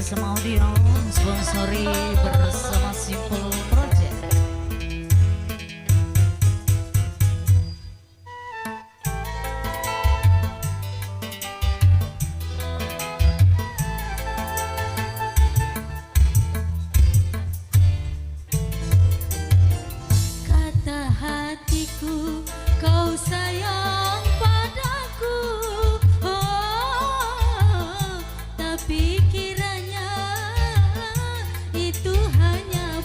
bersama Audio, sponsori bersama Simple Project. Kata hatiku kau sayang padaku, tapi kiranya itu hanya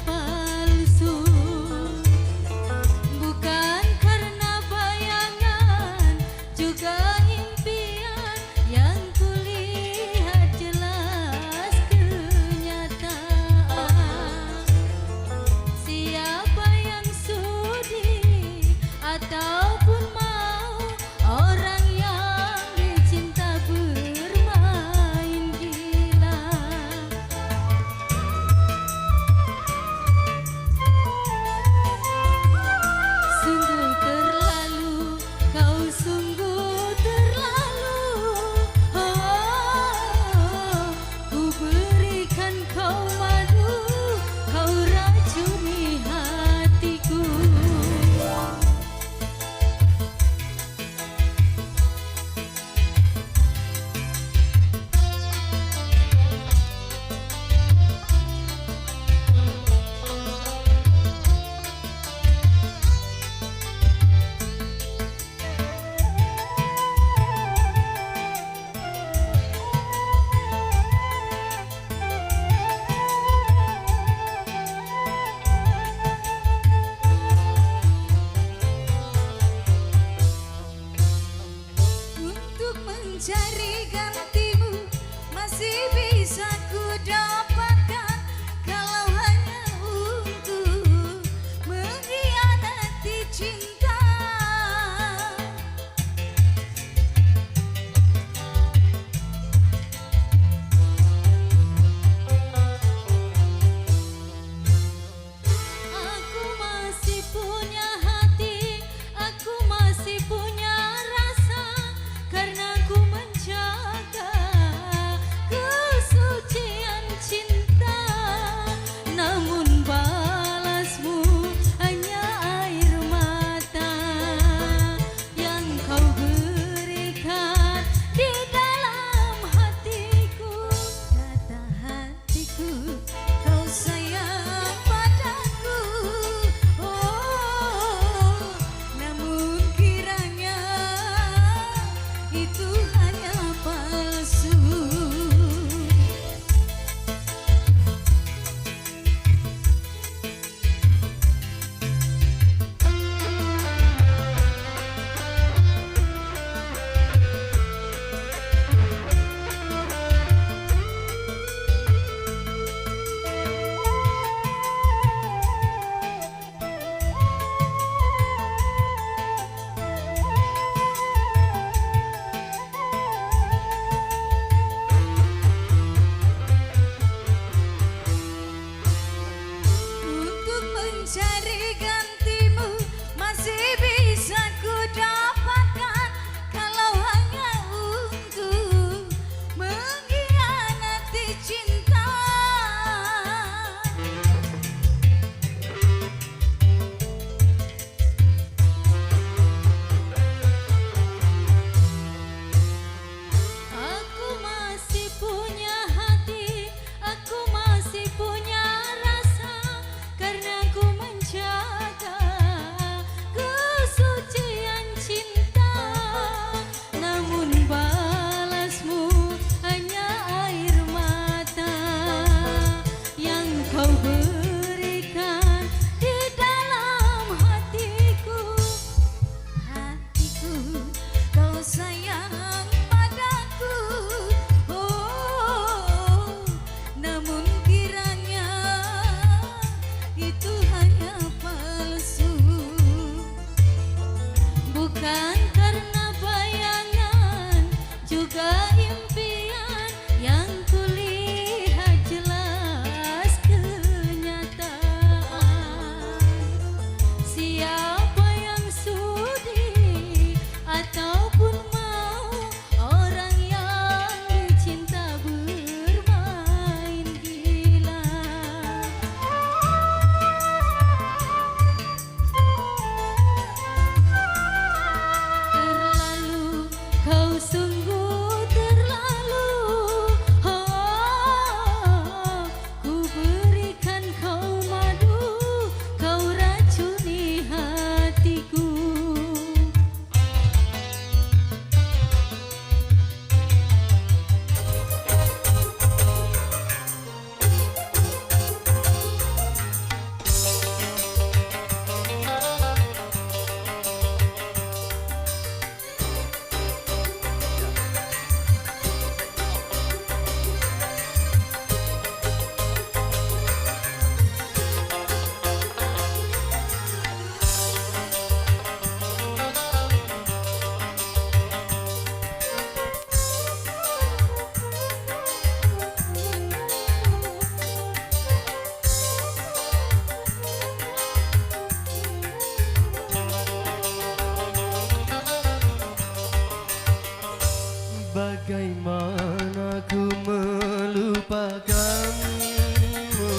Bagaimana ku melupakanmu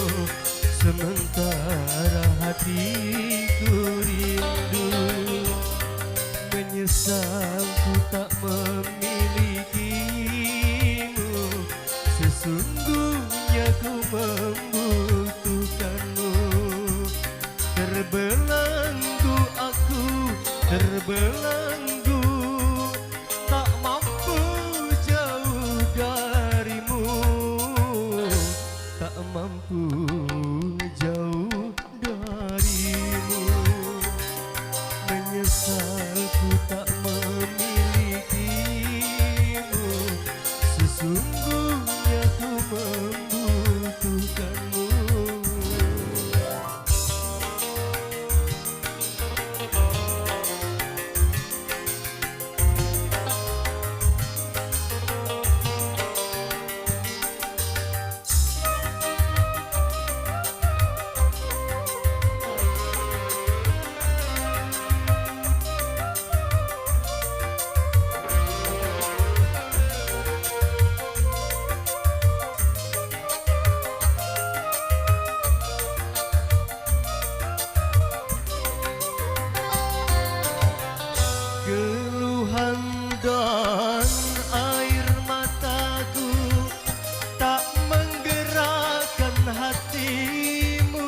sementara hatiku rindu. Menyesal ku tak memilikimu, sesungguhnya ku membutuhkanmu. Terbelenggu aku, terbelenggu, tak mampu jauh darimu, tak mampu jauh darimu. Menyesal ku tak memilikimu, sesungguhnya ku membutuhkanmu. Keluhan dan air mataku tak menggerakkan hatimu.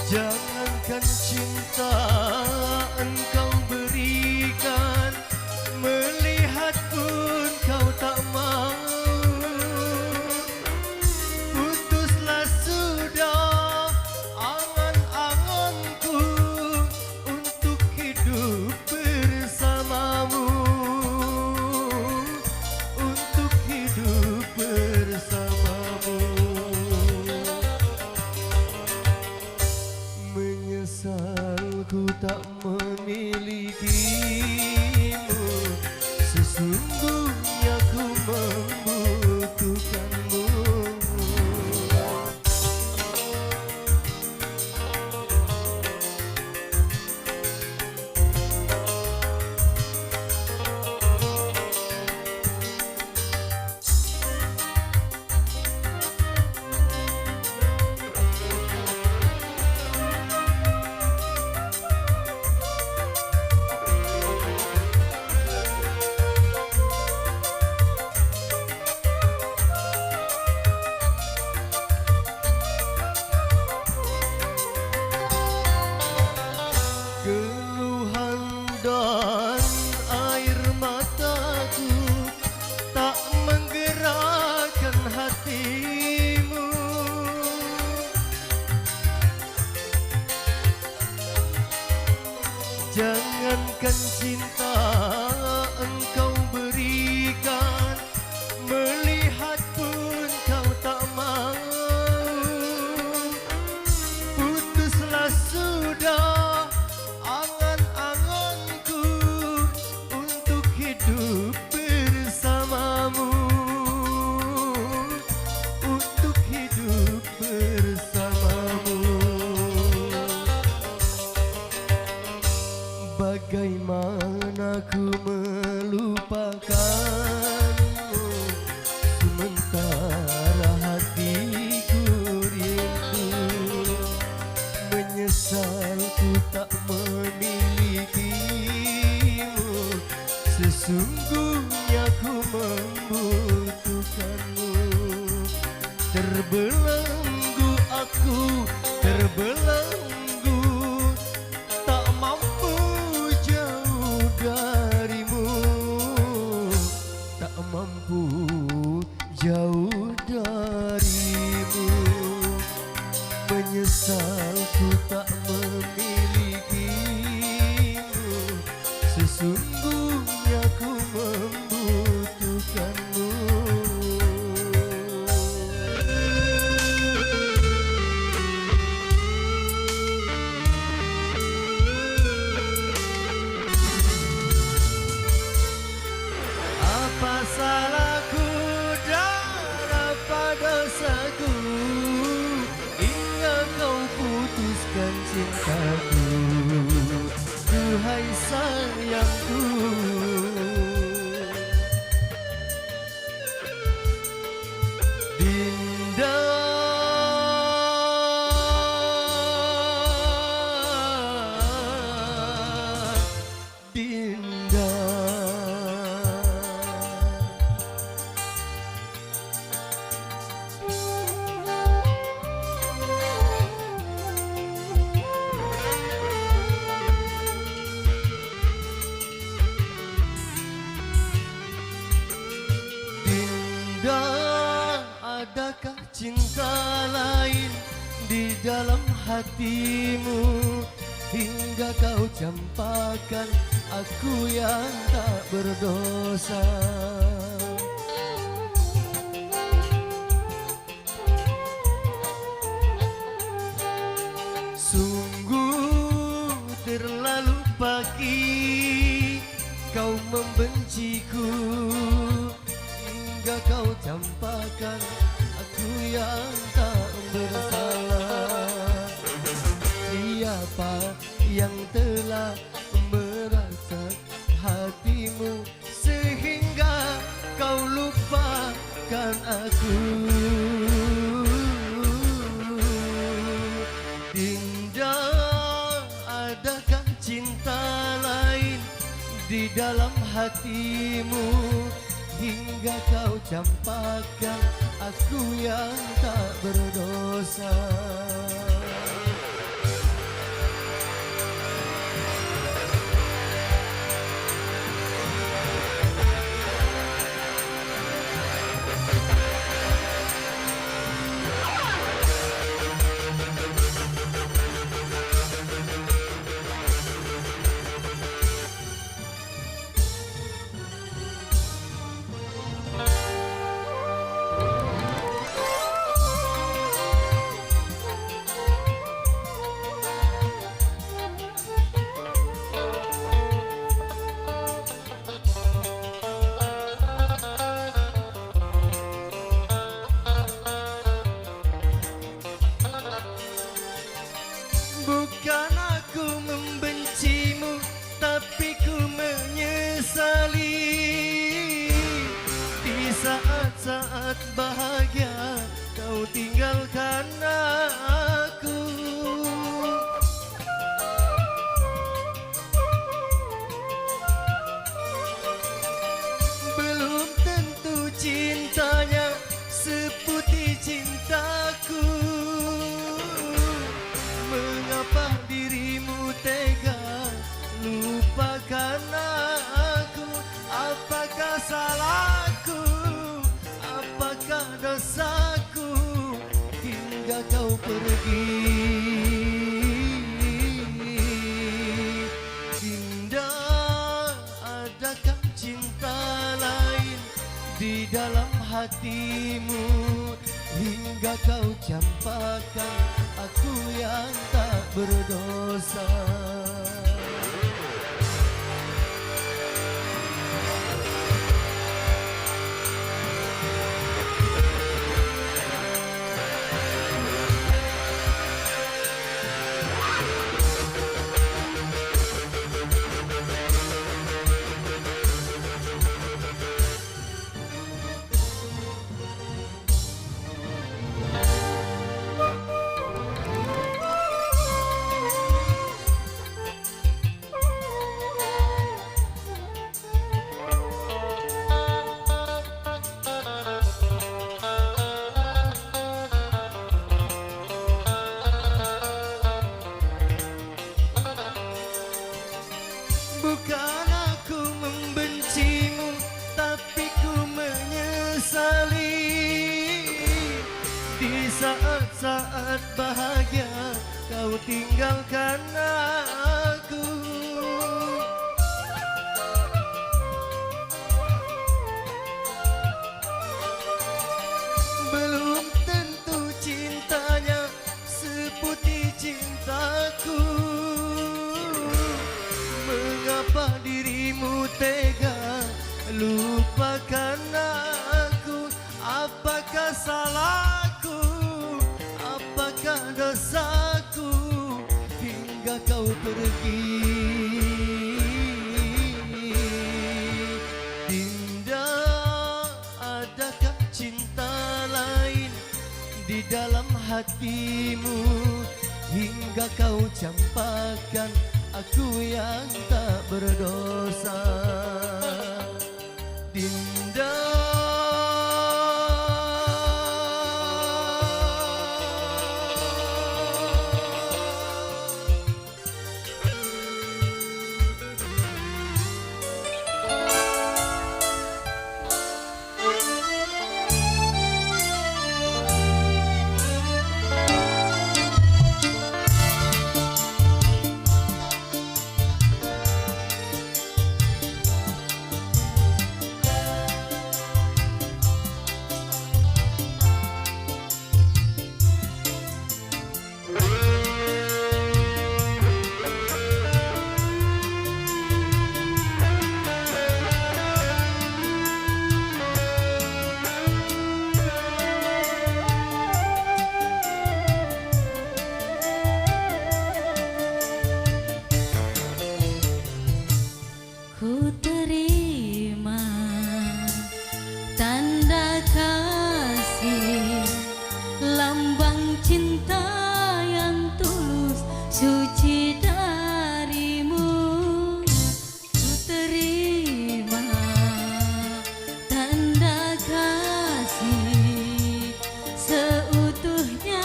Jangankan cinta engkau berikan, melihat pun kau tak mau. Putuslah sudah angan-anganku untuk hidup bersamamu, untuk hidup bersamamu. Menyesal ku tak memilikimu, sesungguhnya ku membutuhkanmu. Keluhan dan air mataku tak menggerakkan hatimu. Jangankan cinta engkau berikan, melihat pun kau tak mau. Putuslah sudah angan-anganku untuk hidup bersamamu, untuk hidup bersamamu. Bagaimana ku melupakanmu sementara hatiku rindu. Menyesal ku tak memilikimu, sesungguhnya ku membutuhkanmu. Terbelenggu aku, terbelenggu, tak mampu jauh darimu, tak mampu jauh darimu. Menyesal ku tak memilikimu, sesungguhnya ku membutuhkanmu. Apa salahku dan apa dosaku hingga kau putuskan cintaku? duhai sayangku. Dinda, Dinda. Dinda, adakah cinta lain di dalam hatimu hingga kau campakkan aku yang tak berdosa? Sungguh terlalu pagi kau membenciku hingga kau campakkan aku yang tak bersalah. Siapa yang telah merasak hatimu sehingga kau lupakan aku? Dinda, adakah cinta lain di dalam hatimu hingga kau campakkan aku yang tak berdosa? Bukan aku membencimu, tapi ku menyesali di saat-saat bahagia kau tinggalkan aku. Belum tentu cintanya seputih cintaku. Mengapa dirimu tega lupakan aku? Apakah salahku? Apakah dosaku hingga kau pergi? Dinda, adakah cinta lain di dalam hatimu hingga kau campakkan aku yang tak berdosa? Bukan aku membencimu, tapi ku menyesali di saat-saat bahagia kau tinggalkan aku. Belum tentu cintanya seputih cintaku. Mengapa dirimu tega lupakan aku? Apakah salahku? Apakah dosaku hingga kau pergi? hatimu hingga kau campakkan aku yang tak berdosa. Dinda, ku terima tanda kasih, lambang cinta yang tulus suci darimu. Ku terima tanda kasih, seutuhnya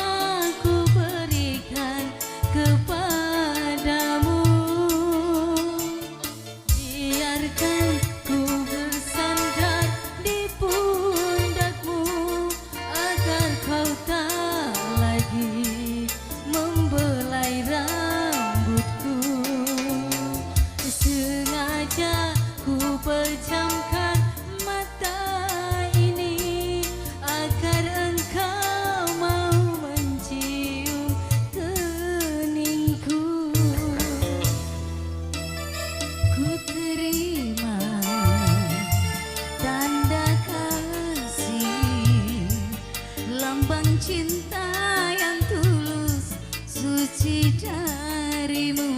ku berikan kepadamu. Biarkan ku bersandar di pundakmu agar kau tak lagi membelai rambutku. Sengaja ku pejamkan mata ini agar engkau mau mencium keningku. Ku terima tanda kasih, lambang cinta yang tulus suci darimu.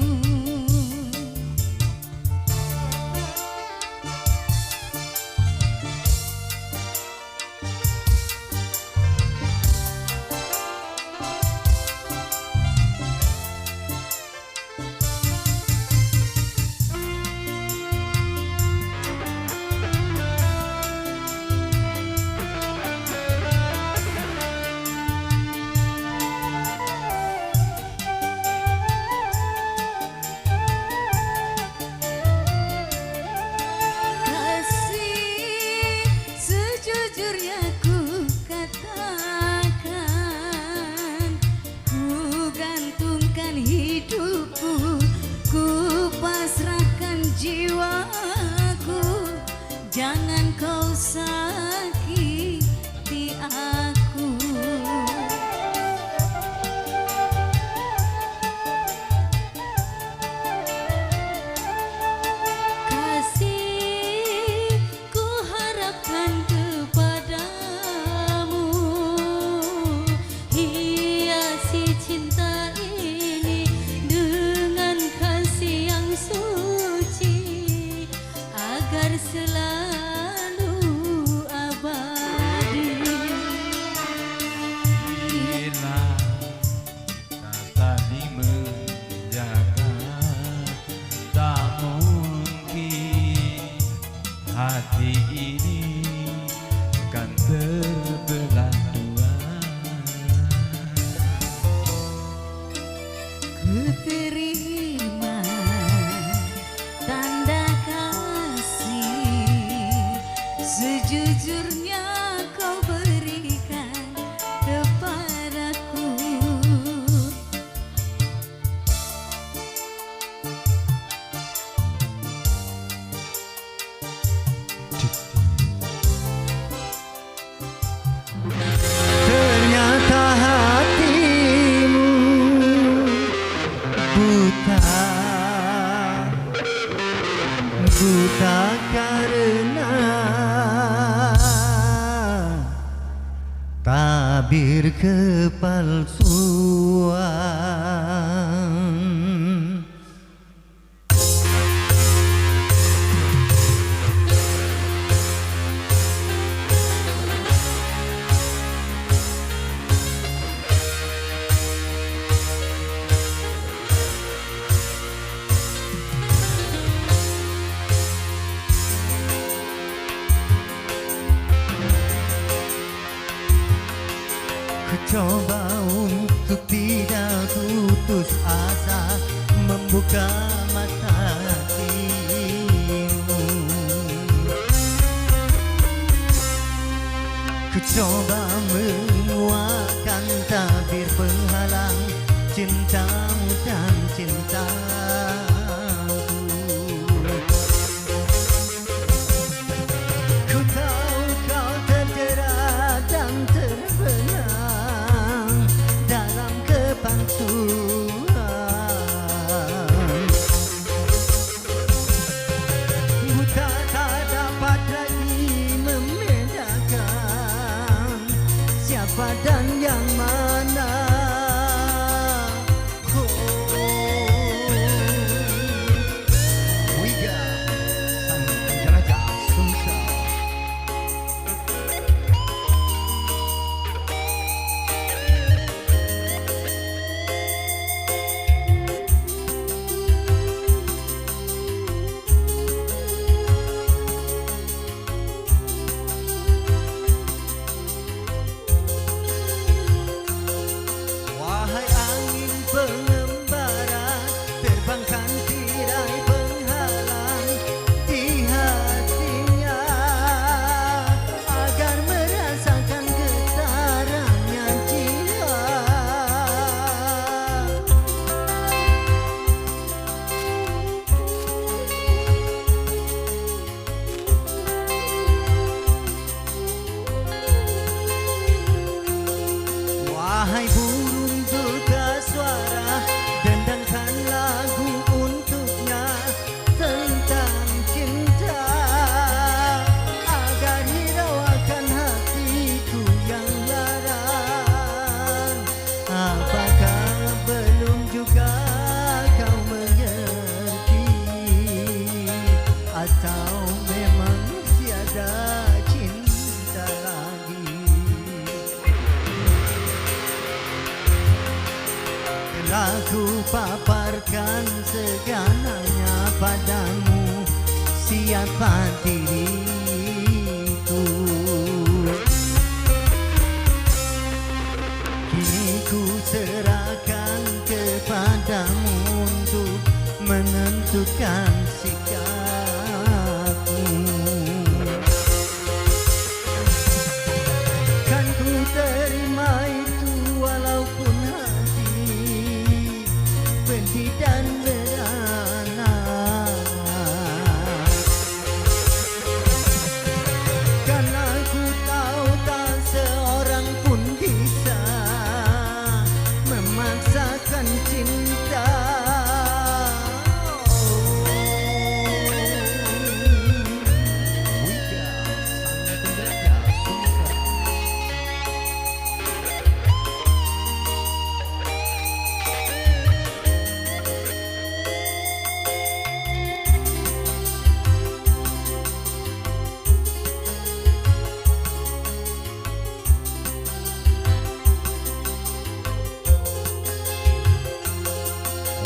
Kasih, sejujurnya ku katakan, ku gantungkan hidupku, ku pasrahkan jiwaku. Jangan kau sakiti aku. Kasih, ku harapkan kepadamu, hiasi cinta ini dengan kasih yang suci agar selalu abadi. Bila tak saling menjaga, tak mungkin hati ini kan terbelah dua. Ku terima tanda kasih, sejujurnya kau berikan kepadaku. ternyata hatimu buta, buta karena tabir kepalsuan. coba untuk tidak putus asa membuka mata hatimu. Ku coba menguatkan tabir penghalang cintamu dan cintaku. Ku tahu kau terjerat dan terbenam dalam kepalsuan. Buta tak dapat lagi membedakan siapa dan yang mana. Pengembara terbangkan tirai penghalang di hatinya agar merasakan getarannya jiwa. Wahai burung duka suara, dendangkan lagu untuknya tentang cinta agar hiraukan hatiku yang lara. Apakah belum juga kau mengerti, atau memang tiada cinta lagi? Aku paparkan segalanya padamu, siapa diriku. Kini ku serahkan kepadamu untuk menentukan sikapmu. Kan ku terima itu walaupun pedih dan merana, karena ku tahu tak seorang pun bisa memaksakan cinta.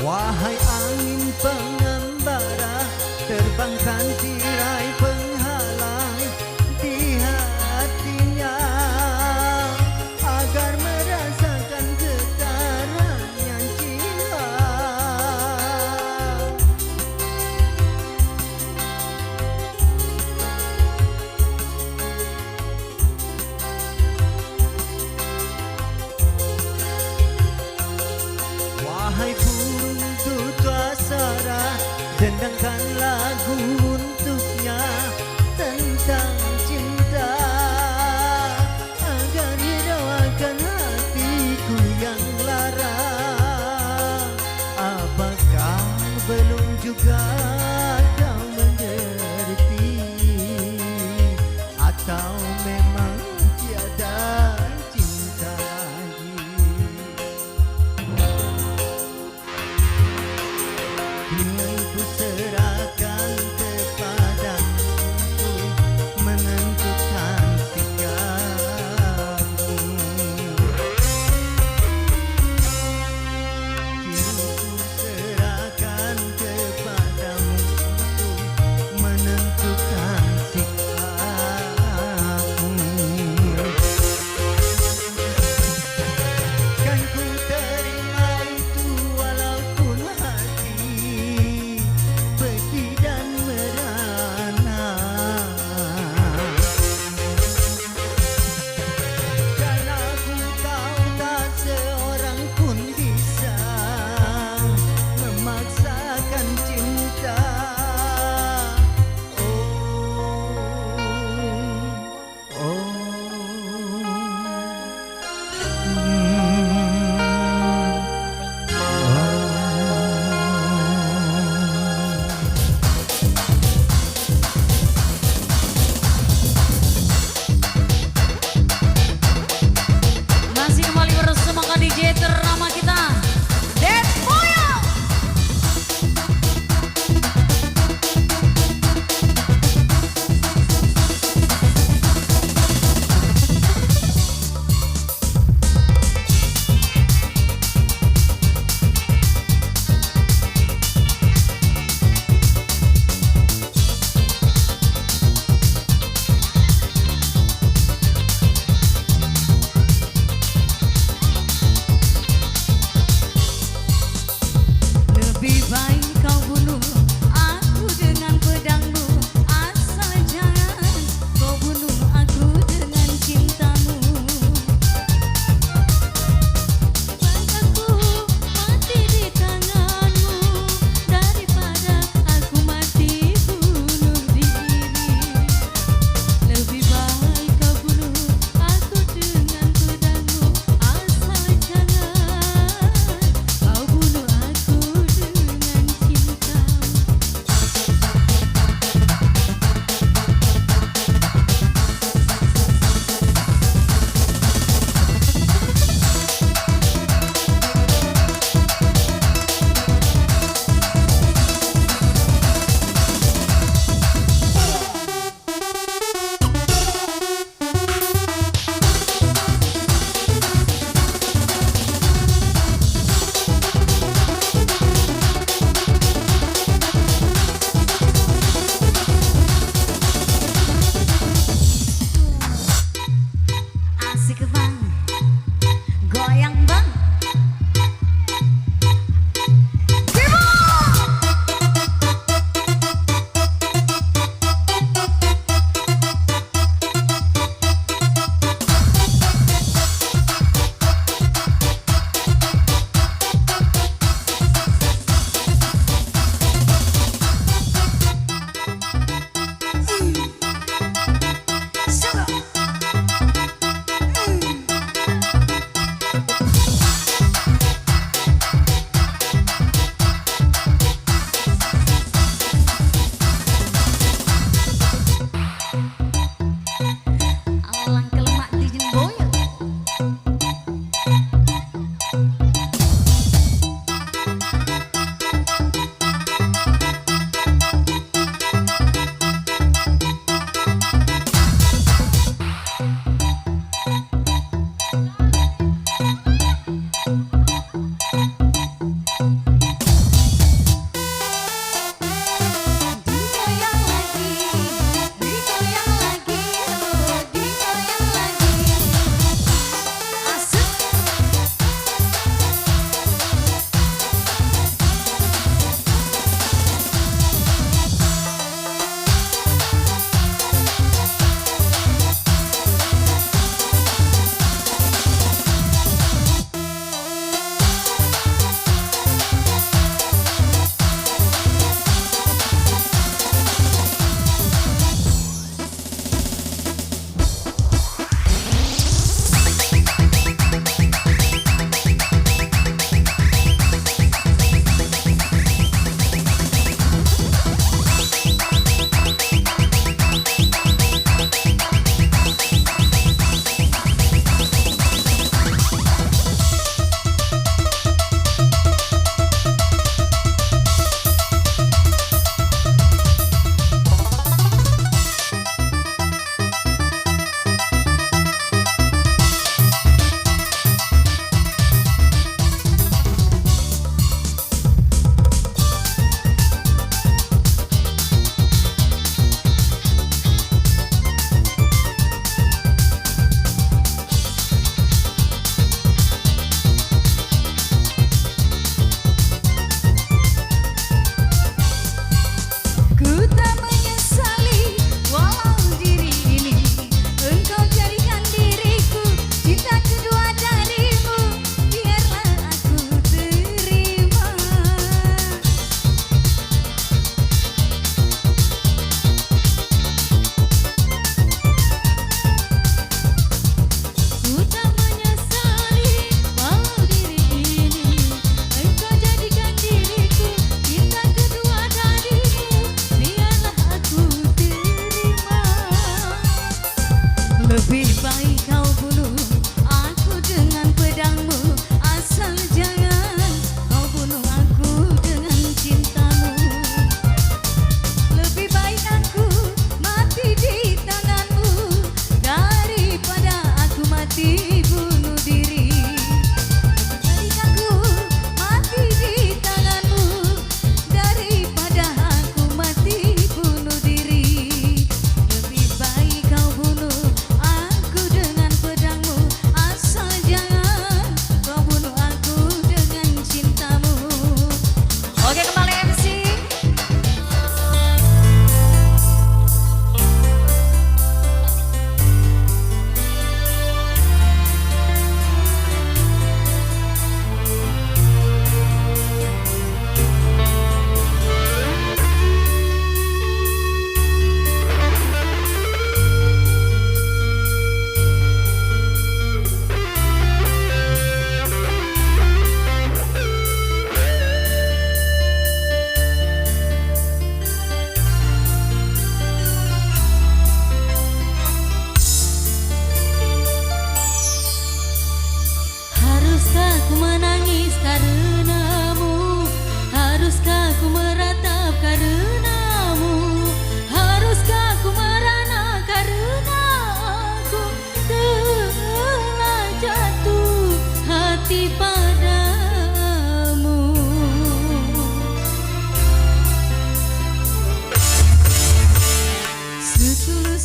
Wahai angin pengembara, terbangkan tirai penghalang di hatinya agar merasakan getarannya jiwa. Wahai burung duka suara, dendangkan lagu untuknya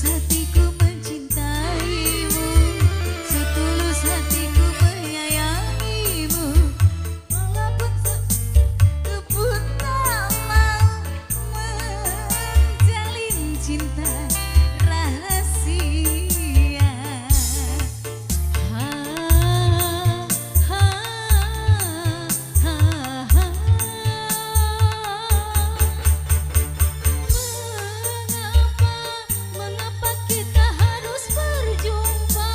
hatiku mencintaimu, setulus hatiku menyayangimu. Walaupun aku pun tak mau menjalin cinta rahasia. Ha, ha, ha, ha. Mengapa kita harus berjumpa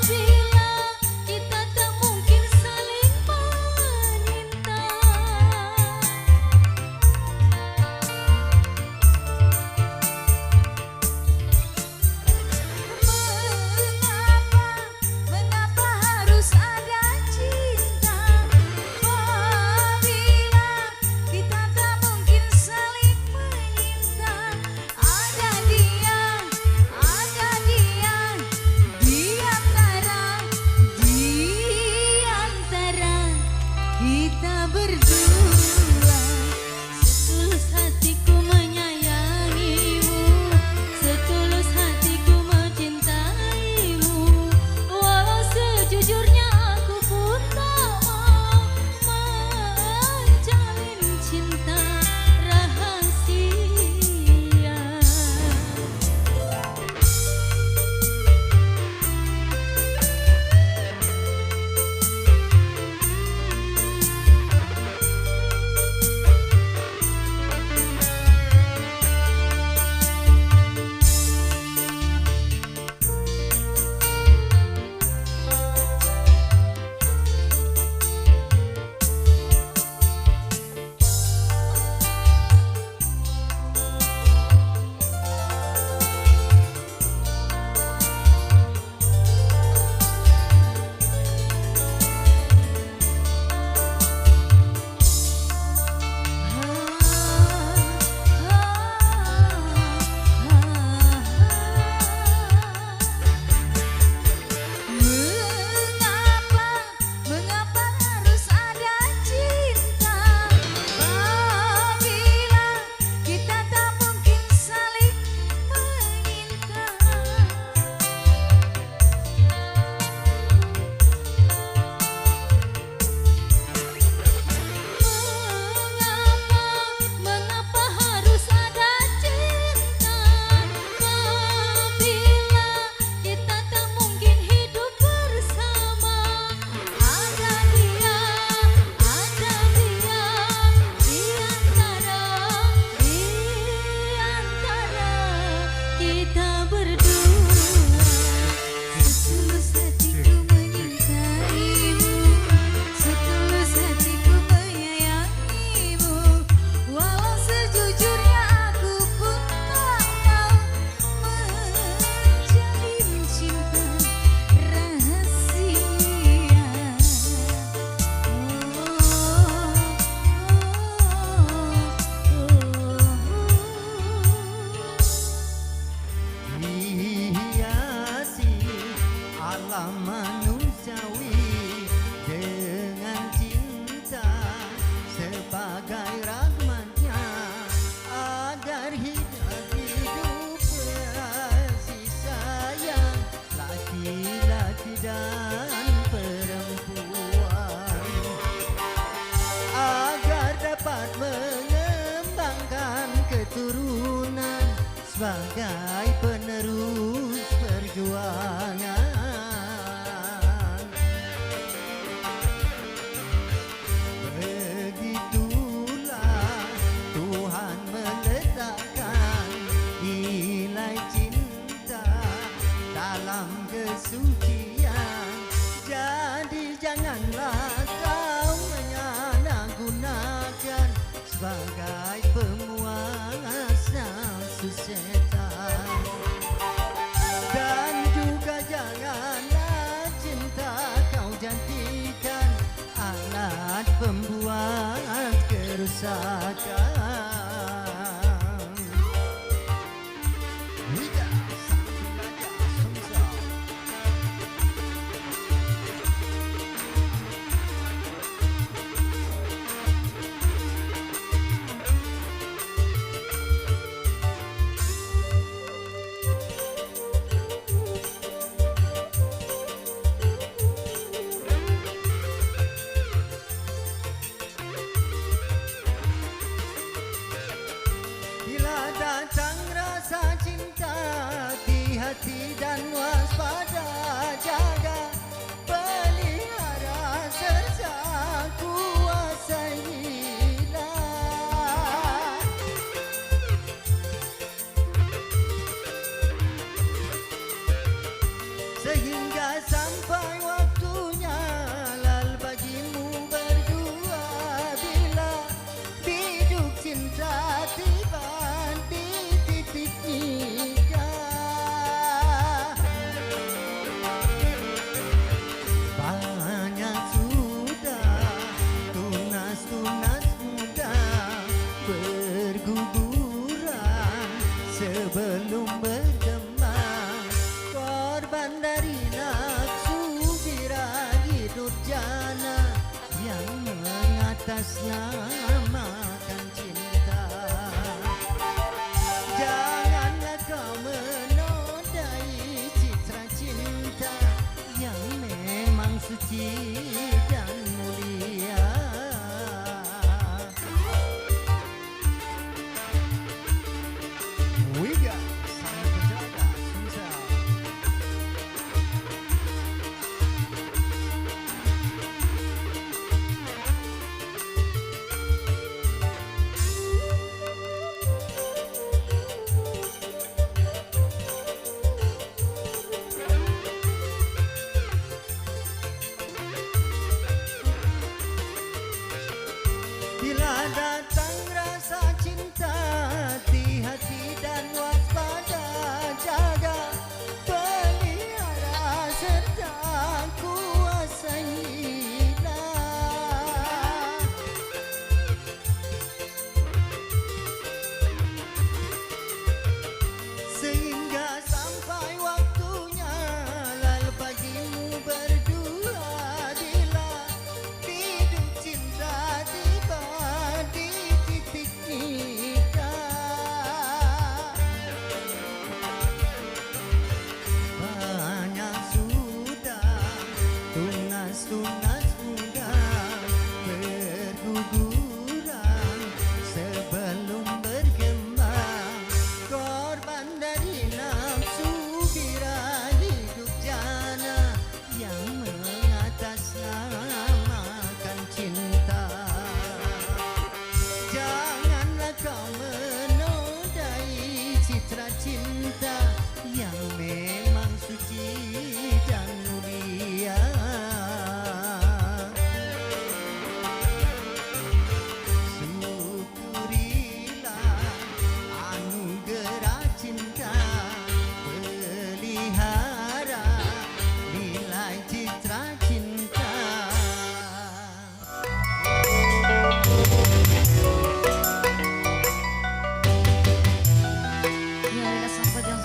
bila kita tak mungkin saling meminta? Mengapa harus ada cinta bila kita tak mungkin saling meminta? Ada dia di antara kita berdua. Setulus hatiku menyayangimu, setulus hatiku mencintaimu. Walau sejujurnya aku pun tak mau menjalin cinta rahasia. Mengapa harus ada cinta bila kita tak mungkin saling meminta? Mengapa harus ada cinta bila kita tak mungkin hidup bersama? Ada dia di antara kita berdua. Setulus hatiku menyintaimu, setulus hatiku menyayangimu. Walau sejujurnya aku pun tak mau menjalin cinta rahasia. Hiasi alam manusiawi dengan cinta sebagai rahmatnya, agar hidup kasih sayang laki-laki dan perempuan, agar dapat mengembangkan keturunan sebagai penerus perjuangan. Begitulah Tuhan meletakkan nilai cinta dalam kesucian. Jadi janganlah kau menyalahgunakan sebagai pemuas nafsu setan, dan juga jangan Bila datang rasa cinta di hati dan waspada, jaga, pelihara serta kuasailah. Sehingga sampai waktunya lal bagimu berdua, bila biduk cinta tiba di titik nikah. Banyak sudah tunas-tunas muda berguguran sebelum berkembang, korban dari nafsu birahi durjana yang mengatasnamakan cinta. Janganlah kau menodai citra cinta yang memang suci dan mulia. Wiga sang penjaga Sumsel. Bila datang rasa cinta di hati dan waspada, jaga, pelihara serta kuasailah. Sehingga sampai waktunya lal bagimu berdua, bila biduk cinta tiba di titik nikah. Banyak sudah tunas-tunas muda berguguran sebelum berkembang, korban dari nafsu birahi durjana yang mengatasnamakan cinta. Janganlah kau menodai citra cinta yang memang suci dan mulia. Syukurilah anugerah cinta, pelihara nilai citra cinta. Ya, sampai jam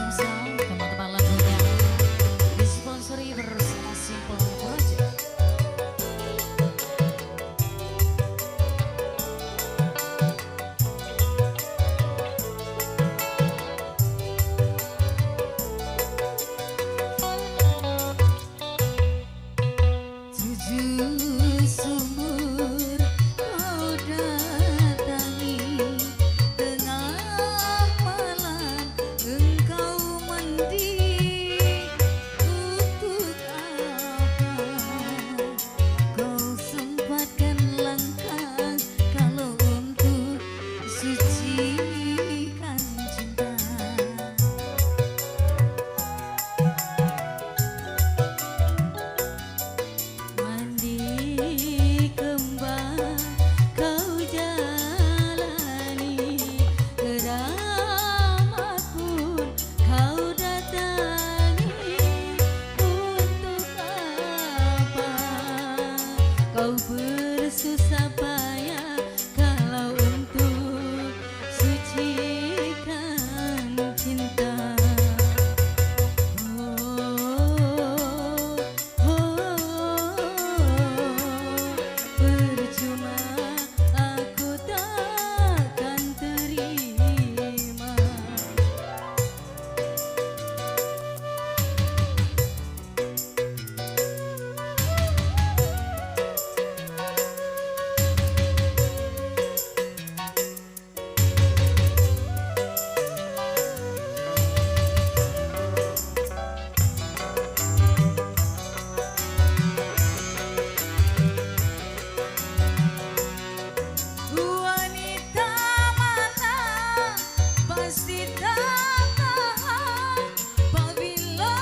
pasti tak tahan apabila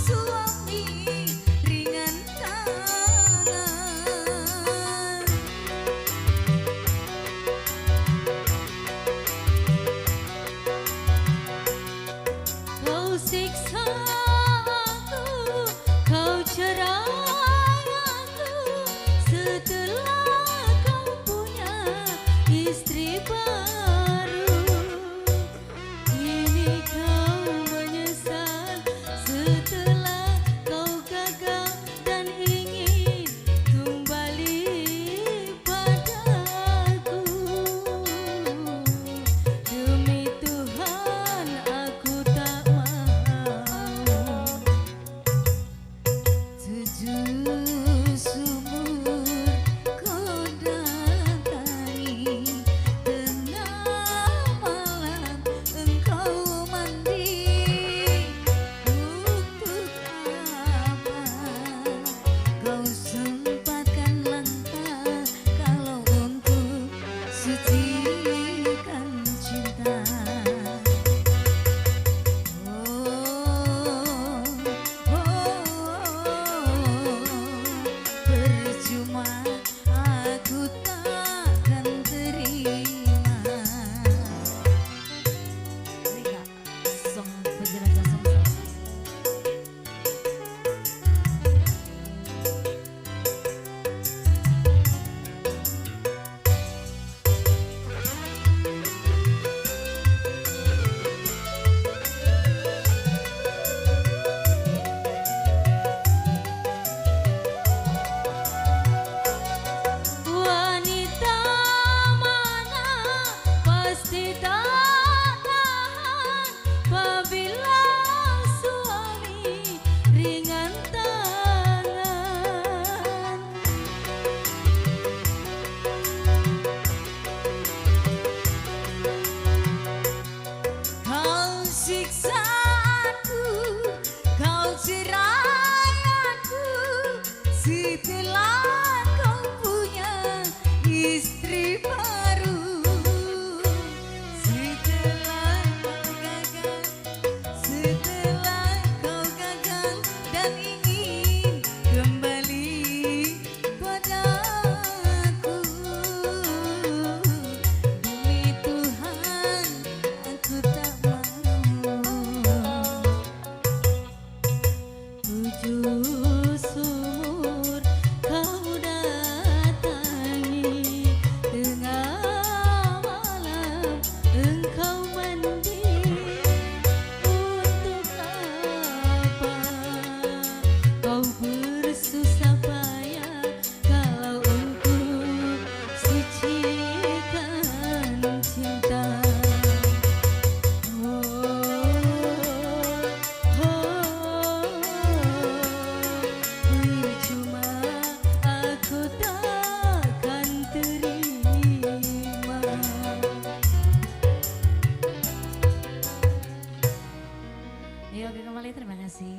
suami ringan tangan. Kau siksa aku, kau cerai aku, setelah kau punya istri baru. Kini kau menyesal setelah kau gagal dan ingin kembali padaku. Demi Tuhan aku tak mau 7 sumur kau datangi, tengah malam engkau mandi. Untuk apa kau sempatkan langkah kalau untuk sucikan cinta? Percuma aku takkan terima. Rika, song penjenajah song. Wanita mana pasti tak tahan apabila suami ringan tangan. Kau siksa aku, kau cerai aku, setelah kau punya istri baru. Setelah kau gagal dan ingin kembali padaku. Demi Tuhan aku tak mau 7 sumur kau datangi, tengah malam engkau mandi. Untuk apa kau bersusah payah kalau untuk sucikan cinta? Percuma aku takkan terima. Ayo kembali, terima kasih.